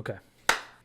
Okay.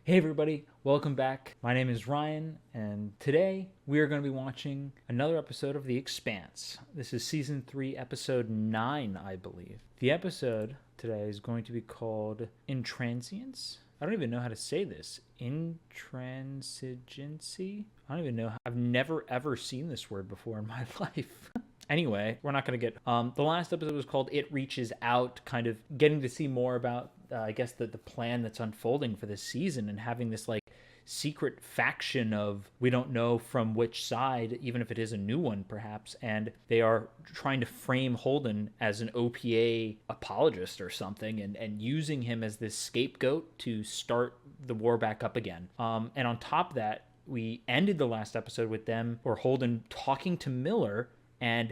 Hey everybody, welcome back. My name is Ryan, and today we are going to be watching another episode of The Expanse. This is Season 3, Episode 9, I believe. The episode today is going to be called Intransience. I don't even know how to say this. Intransigency? I don't even know. I've never ever seen this word before in my life. Anyway, we're not going to get... the last episode was called It Reaches Out, kind of getting to see more about, I guess, the plan that's unfolding for this season and having this, like, secret faction of we don't know from which side, even if it is a new one, perhaps, and they are trying to frame Holden as an OPA apologist or something and using him as this scapegoat to start the war back up again. And on top of that, we ended the last episode with them, or Holden, talking to Miller and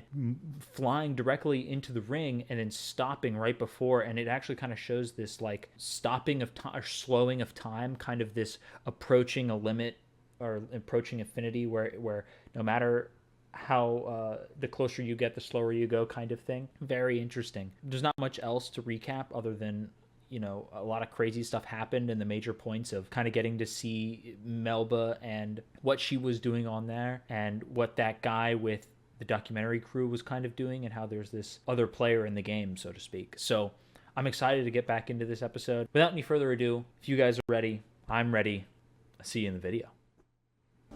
flying directly into the ring and then stopping right before, and it actually kind of shows this like stopping of time or slowing of time, kind of this approaching a limit or approaching infinity where no matter how the closer you get, the slower you go, kind of thing. Very interesting. There's not much else to recap other than, you know, a lot of crazy stuff happened, and the major points of kind of getting to see Melba and what she was doing on there, and what that guy with the documentary crew was kind of doing, and how there's this other player in the game, so to speak. So I'm excited to get back into this episode. Without any further ado, if you guys are ready, I'm ready. I'll see you in the video.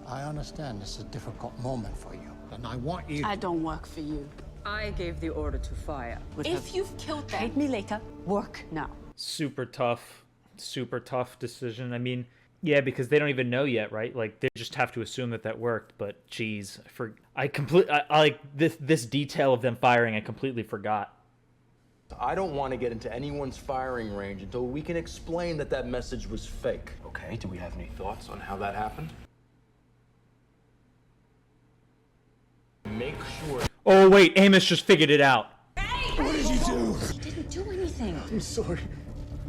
I understand this is a difficult moment for you, and I want you... I don't work for you. I gave the order to fire. If you've killed them, Hate me later. Work now. Super tough decision. I mean, yeah, because they don't even know yet, right? Like, they just have to assume that worked. But geez, I like this detail of them firing. I completely forgot. I don't want to get into anyone's firing range until we can explain that message was fake. Okay, do we have any thoughts on how that happened? Make sure. Oh wait, Amos just figured it out. What did you do? He didn't do anything.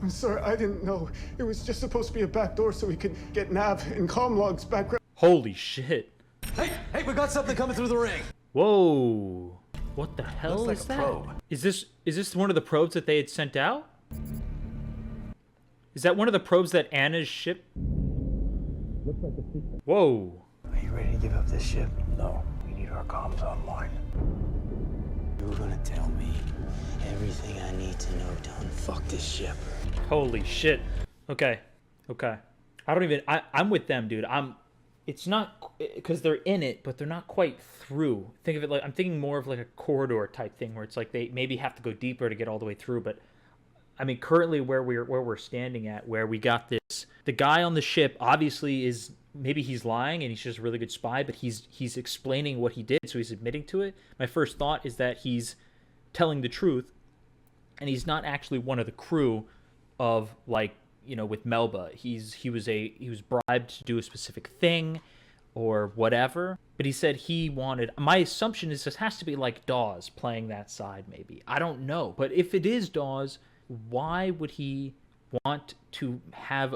I'm sorry, I didn't know. It was just supposed to be a back door so we could get nav and comm logs back. Holy shit. Hey, we got something coming through the ring. Whoa. What the hell Looks is like a that? probe. Is this one of the probes that they had sent out? Is that one of the probes that Anna's ship? Looks like a secret. Whoa. Are you ready to give up this ship? No. We need our comms online. You're gonna tell me everything I need to know to unfuck this ship. Holy shit. Okay. I'm with them, dude. It's not, because they're in it, but they're not quite through. Think of it like, I'm thinking more of like a corridor type thing where it's like they maybe have to go deeper to get all the way through. But I mean, currently where we're standing at, where we got this, the guy on the ship obviously is, maybe he's lying and he's just a really good spy, but he's explaining what he did, so he's admitting to it. My first thought is that he's telling the truth, and he's not actually one of the crew of, like, you know, with Melba. He was bribed to do a specific thing or whatever, but he said he wanted, my assumption is this has to be like Dawes playing that side, maybe. I don't know. But if it is Dawes, why would he want to have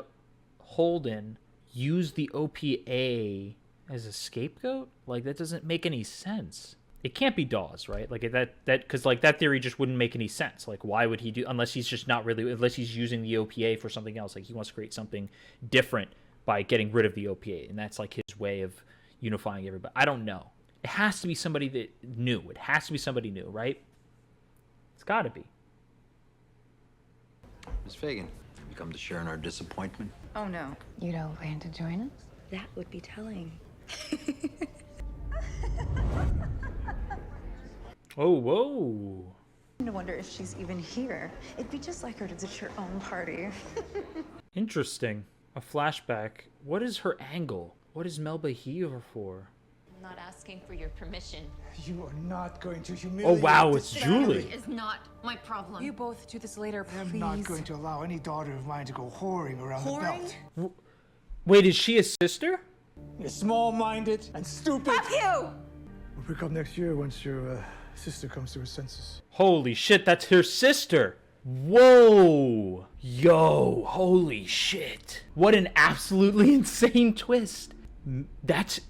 Holden use the OPA as a scapegoat? Like, that doesn't make any sense. It can't be Dawes, right? Like, that because like that theory just wouldn't make any sense. Like, why would he do, unless he's just not really, unless he's using the OPA for something else. Like, he wants to create something different by getting rid of the OPA, and that's like his way of unifying everybody. I don't know. It has to be somebody that knew. It has to be somebody new, right? It's got to be. Miss Fagan, you come to share in our disappointment? Oh no. You don't plan to join us? That would be telling. Oh, whoa. I wonder if she's even here. It'd be just like her to ditch her own party. Interesting. A flashback. What is her angle? What is Melba here for? I'm not asking for your permission. You are not going to humiliate... Oh, wow, it's Julie. Is not my problem. You both do this later, please. I'm not going to allow any daughter of mine to go whoring around the belt. Wait, is she a sister? You're small-minded and stupid. Fuck you! We'll pick up next year once your sister comes to her senses. Holy shit, that's her sister. Whoa. Yo, holy shit. What an absolutely insane twist. That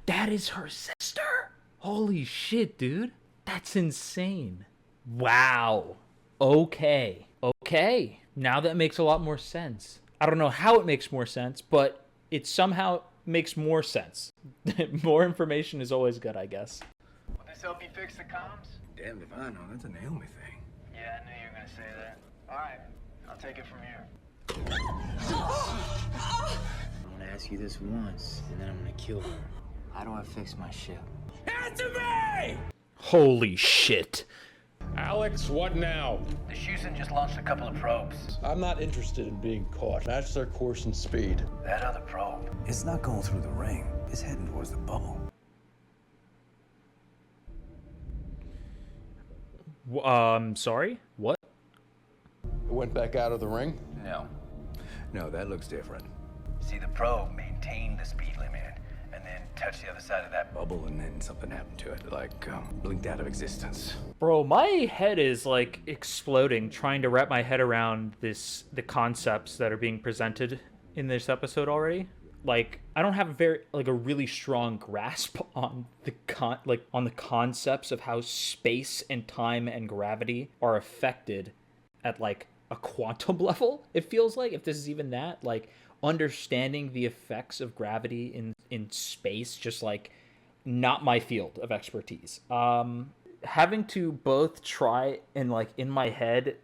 is her sister? Holy shit, dude. That's insane. Wow. Okay. Now that makes a lot more sense. I don't know how it makes more sense, but it somehow makes more sense. More information is always good, I guess. Will this help you fix the comms? Damn if I know. That's a Naomi thing. Yeah, I knew you were gonna say that. All right, I'll take it from here. I'm gonna ask you this once, and then I'm gonna kill her. How do I fix my ship? Answer me! Holy shit. Alex, what now? The Shusen just launched a couple of probes. I'm not interested in being caught. Match their course and speed. That other probe. It's not going through the ring. It's heading towards the bubble. Sorry? What? It went back out of the ring? No. No, that looks different. See, the probe maintained the speed limit and then touched the other side of that bubble. Bubble, and then something happened to it, like blinked out of existence. Bro, my head is like exploding trying to wrap my head around the concepts that are being presented in this episode already. Like, I don't have a really strong grasp on the concepts of how space and time and gravity are affected at like a quantum level. It feels like, if this is even that, like understanding the effects of gravity in space, just like not my field of expertise. Having to both try and like in my head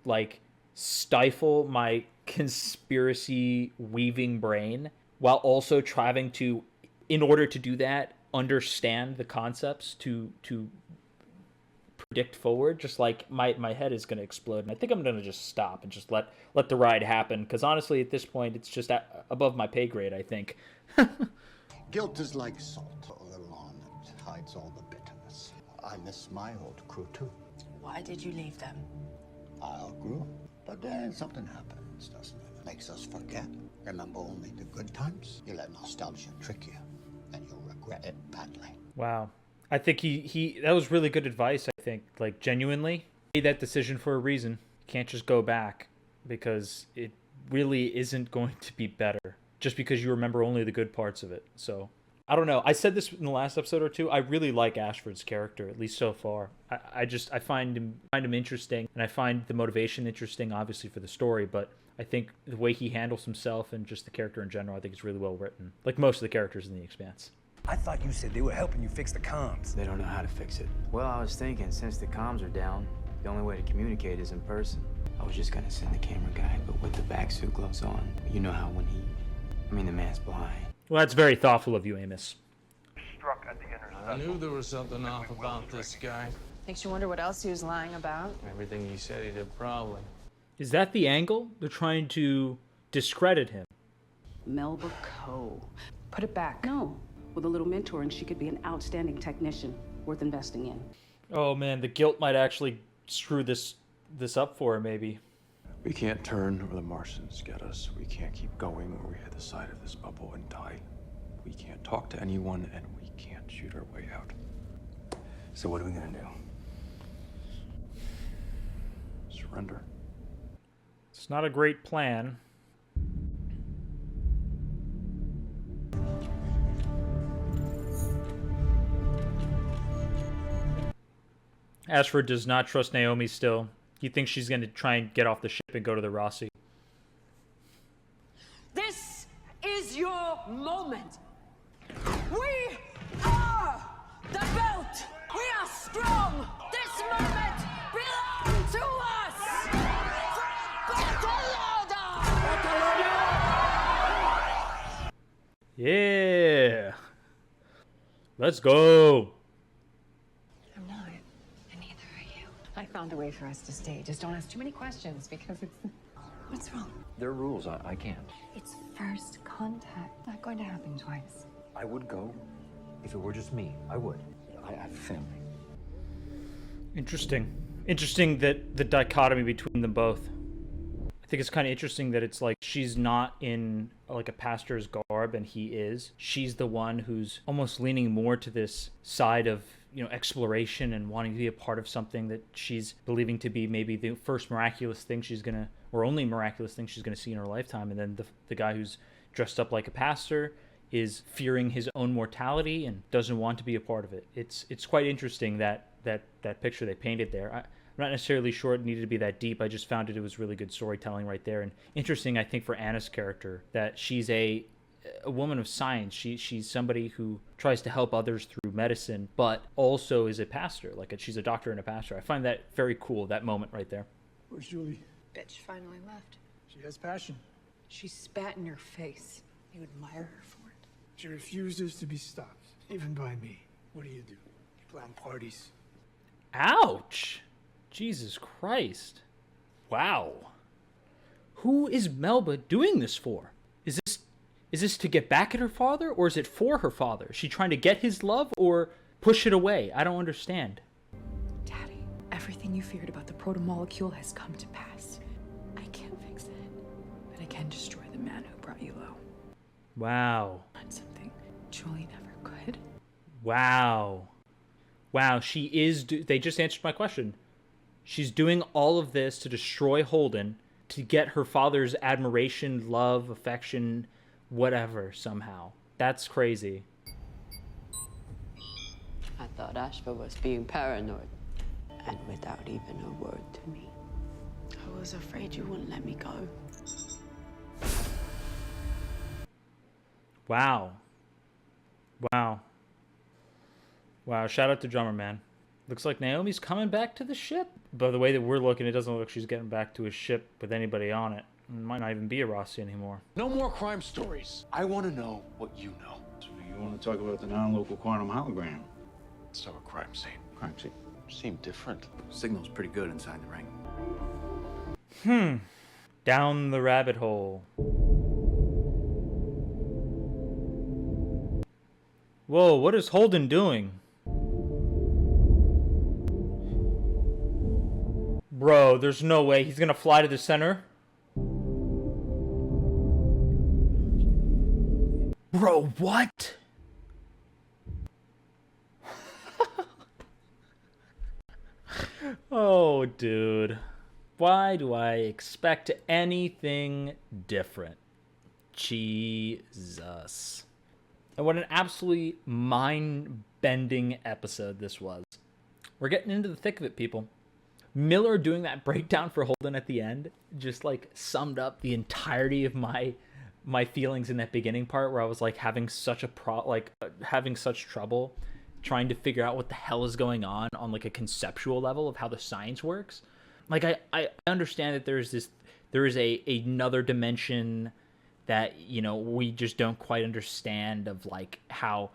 like stifle my conspiracy weaving brain while also trying to, in order to do that, understand the concepts to predict forward, just like my head is going to explode, and I think I'm going to just stop and just let the ride happen, because honestly at this point it's just above my pay grade, I think. Guilt is like salt. A little on it hides all the bitterness. I miss my old crew too. Why did you leave them? I outgrew. But then something happens, doesn't it? It makes us forget. Remember only the good times. You let nostalgia trick you, and you'll regret it badly. Wow. I think he that was really good advice, I think. Like, genuinely, made that decision for a reason. Can't just go back, because it really isn't going to be better just because you remember only the good parts of it. So, I don't know. I said this in the last episode or two. I really like Ashford's character, at least so far. I find him interesting, and I find the motivation interesting, obviously, for the story, but I think the way he handles himself and just the character in general, I think it's really well written. Like most of the characters in The Expanse. I thought you said they were helping you fix the comms. They don't know how to fix it. Well, I was thinking, since the comms are down, the only way to communicate is in person. I was just gonna send the camera guy, but with the vac suit gloves on, you know how when the man's blind. Well, that's very thoughtful of you, Amos. Struck at the intersection. I knew there was something off about this guy. Makes you wonder what else he was lying about. Everything he said he did, probably. Is that the angle? They're trying to discredit him. Melba Coe. Put it back. No. With a little mentoring, she could be an outstanding technician, worth investing in. Oh man, the guilt might actually screw this up for her, maybe. We can't turn or the Martians get us. We can't keep going or we hit the side of this bubble and die. We can't talk to anyone and we can't shoot our way out. So what are we gonna do? Surrender. It's not a great plan. Ashford does not trust Naomi still. He thinks she's going to try and get off the ship and go to the Rossi. This is your moment. We are the belt. We are strong. This moment belongs to us. Yeah. Let's go. I'm not. And neither are you. I found a way for us to stay. Just don't ask too many questions because it's... What's wrong? There are rules. I can't. It's first contact. Not going to happen twice. I would go. If it were just me, I would. I have a family. Interesting that the dichotomy between them both. I think it's kind of interesting that it's like she's not in like a pastor's garb and he is. She's the one who's almost leaning more to this side of, exploration and wanting to be a part of something that she's believing to be maybe the first miraculous thing or only miraculous thing she's gonna see in her lifetime. And then the guy who's dressed up like a pastor is fearing his own mortality and doesn't want to be a part of it. It's quite interesting that picture they painted there. I'm not necessarily sure it needed to be that deep. I just found it was really good storytelling right there. And interesting, I think, for Anna's character, that she's a woman of science. She's somebody who tries to help others through medicine, but also is a pastor. Like, she's a doctor and a pastor. I find that very cool, that moment right there. Where's Julie? Bitch finally left. She has passion. She spat in your face. You admire her for it. She refuses to be stopped, even by me. What do? You plan parties. Ouch! Jesus Christ. Wow. Who is Melba doing this for? Is this to get back at her father, or is it for her father? Is she trying to get his love or push it away? I don't understand. Daddy, everything you feared about the protomolecule has come to pass. I can't fix it, but I can destroy the man who brought you low. Wow. That's something Julie never could. Wow. Wow, she is... They just answered my question. She's doing all of this to destroy Holden, to get her father's admiration, love, affection, whatever, somehow. That's crazy. I thought Ashford was being paranoid, and without even a word to me. I was afraid you wouldn't let me go. Wow. Wow. Wow, shout out to Drummer Man. Looks like Naomi's coming back to the ship. By the way that we're looking, it doesn't look like she's getting back to a ship with anybody on it. It might not even be a Rossi anymore. No more crime stories. I want to know what you know. So you want to talk about the non-local quantum hologram? Let's talk about crime scene. Crime scene seemed different. Signal's pretty good inside the ring. Down the rabbit hole. Whoa, what is Holden doing? Bro, there's no way he's gonna fly to the center. Bro, what? Oh, dude. Why do I expect anything different? Jesus. And what an absolutely mind-bending episode this was. We're getting into the thick of it, people. Miller doing that breakdown for Holden at the end just like summed up the entirety of my feelings in that beginning part, where I was like having such trouble trying to figure out what the hell is going on like a conceptual level of how the science works. Like I understand that there is another dimension that, you know, we just don't quite understand, of like how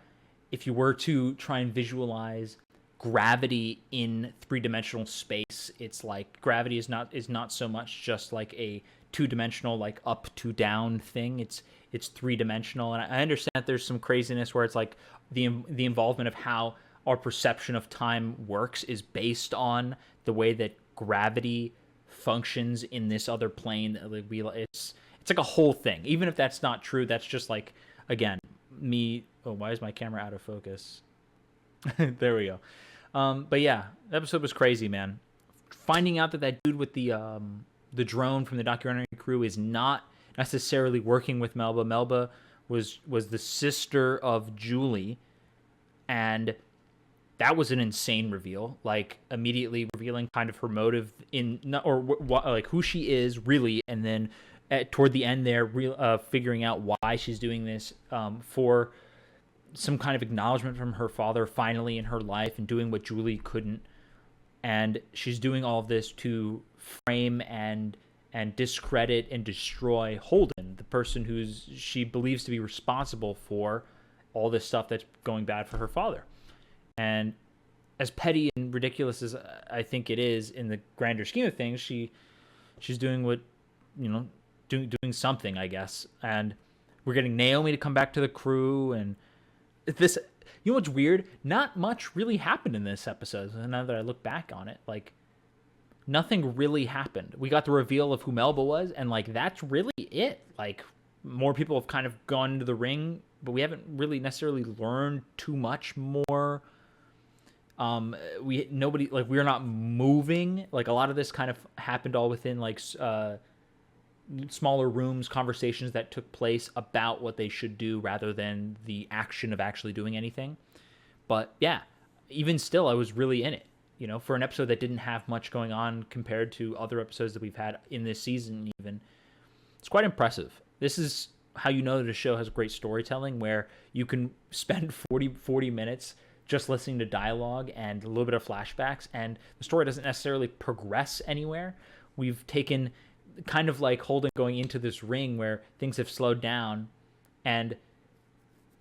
if you were to try and visualize gravity in three-dimensional space, it's like gravity is not so much just like a two-dimensional like up to down thing. It's three-dimensional, and I understand that there's some craziness where it's like the involvement of how our perception of time works is based on the way that gravity functions in this other plane. It's like a whole thing. Even if that's not true, that's just like, again, me. Oh, why is my camera out of focus? There we go. But yeah, the episode was crazy, man. Finding out that dude with the drone from the documentary crew is not necessarily working with Melba. Melba was the sister of Julie, and that was an insane reveal. Like, immediately revealing kind of her motive like who she is really, and then toward the end there, figuring out why she's doing this for some kind of acknowledgement from her father finally in her life, and doing what Julie couldn't. And she's doing all of this to frame and discredit and destroy Holden, the person she believes to be responsible for all this stuff that's going bad for her father. And as petty and ridiculous as I think it is in the grander scheme of things, she's doing what, you know, doing something, I guess. And we're getting Naomi to come back to the crew, and this, you know what's weird? Not much really happened in this episode. Now that I look back on it, like, nothing really happened. We got the reveal of who Melba was, and like that's really it. Like, more people have kind of gone into the ring, but we haven't really necessarily learned too much more. We're not moving. Like, a lot of this kind of happened all within like smaller rooms, conversations that took place about what they should do rather than the action of actually doing anything. But yeah, even still, I was really in it. for an episode that didn't have much going on compared to other episodes that we've had in this season even. It's quite impressive. This is how you know that a show has great storytelling, where you can spend 40 minutes just listening to dialogue and a little bit of flashbacks, and the story doesn't necessarily progress anywhere. We've taken kind of like Holden going into this ring where things have slowed down, and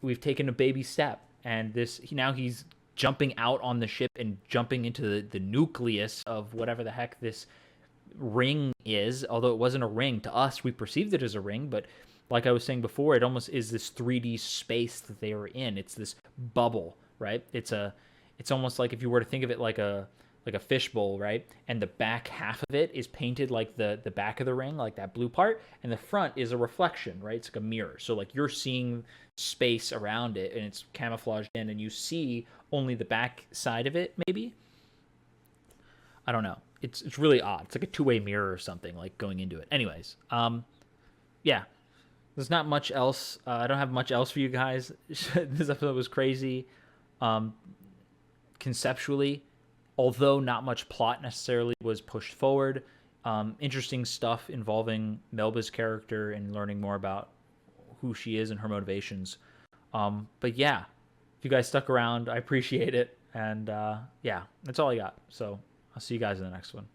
we've taken a baby step, and now he's jumping out on the ship and jumping into the nucleus of whatever the heck this ring is. Although it wasn't a ring to us, we perceived it as a ring, but like I was saying before, it almost is this 3D space that they are in. It's this bubble, right? It's almost like if you were to think of it like a fishbowl, right? And the back half of it is painted like the back of the ring, like that blue part, and the front is a reflection, right? It's like a mirror. So like you're seeing space around it, and it's camouflaged in, and you see only the back side of it, maybe. I don't know. It's really odd. It's like a two-way mirror or something, like going into it. Anyways, yeah. There's not much else. I don't have much else for you guys. This episode was crazy. Conceptually, although not much plot necessarily was pushed forward. Interesting stuff involving Melba's character and learning more about who she is and her motivations. But yeah, if you guys stuck around, I appreciate it. And yeah, that's all I got. So I'll see you guys in the next one.